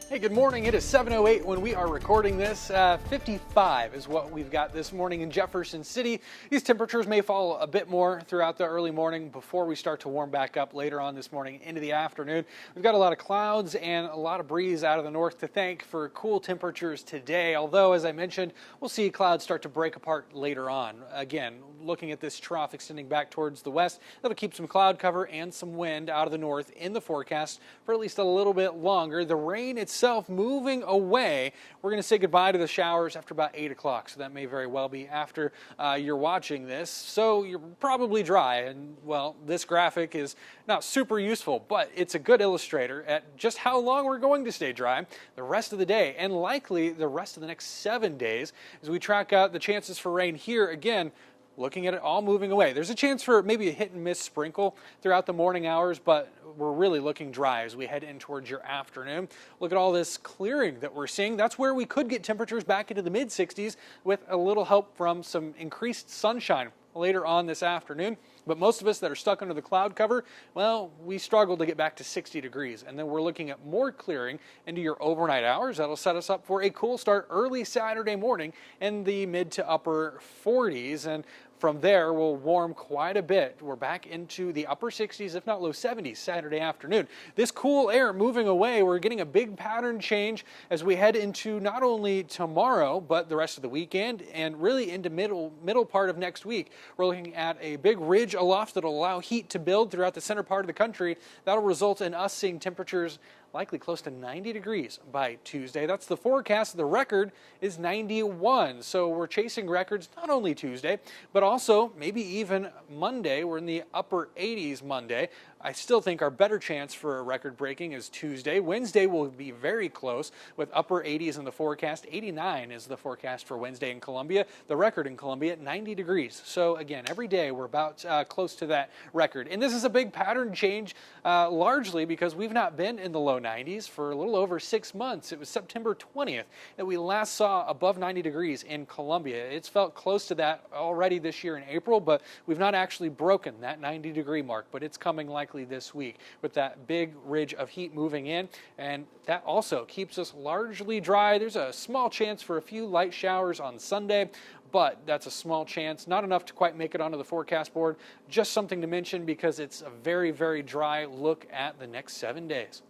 Hey, good morning. It is 7:08 when we are recording this. 55 is what we've got this morning in Jefferson City. These temperatures may fall a bit more throughout the early morning before we start to warm back up later on this morning into the afternoon. We've got a lot of clouds and a lot of breeze out of the north to thank for cool temperatures today. Although, as I mentioned, we'll see clouds start to break apart later on. Again, looking at this trough extending back towards the west, that'll keep some cloud cover and some wind out of the north in the forecast for at least a little bit longer. The rain itself moving away. We're going to say goodbye to the showers after about 8 o'clock, so that may very well be after you're watching this. So you're probably dry, and well, this graphic is not super useful, but it's a good illustrator at just how long we're going to stay dry the rest of the day, and likely the rest of the next 7 days as we track out the chances for rain here again. Looking at it all moving away. There's a chance for maybe a hit and miss sprinkle throughout the morning hours, but we're really looking dry as we head in towards your afternoon. Look at all this clearing that we're seeing. That's where we could get temperatures back into the mid 60s with a little help from some increased sunshine later on this afternoon. But most of us that are stuck under the cloud cover, well, we struggle to get back to 60 degrees. And then we're looking at more clearing into your overnight hours. That'll set us up for a cool start early Saturday morning in the mid to upper 40s. And from there, we'll warm quite a bit. We're back into the upper 60s, if not low 70s, Saturday afternoon. This cool air moving away, we're getting a big pattern change as we head into not only tomorrow, but the rest of the weekend and really into middle part of next week. We're looking at a big ridge aloft that'll allow heat to build throughout the center part of the country. That'll result in us seeing temperatures likely close to 90 degrees by Tuesday. That's the forecast. The record is 91. So we're chasing records not only Tuesday, but also maybe even Monday. We're in the upper 80s Monday. I still think our better chance for a record breaking is Tuesday. Wednesday will be very close with upper 80s in the forecast. 89 is the forecast for Wednesday in Columbia. The record in Columbia at 90 degrees. So again, every day we're about close to that record. And this is a big pattern change largely because we've not been in the low 90s for a little over 6 months. It was September 20th that we last saw above 90 degrees in Columbia. It's felt close to that already this year in April, but we've not actually broken that 90 degree mark, but it's coming likely this week with that big ridge of heat moving in, and that also keeps us largely dry. There's a small chance for a few light showers on Sunday, but that's a small chance, not enough to quite make it onto the forecast board. Just something to mention because it's a very, very dry look at the next 7 days.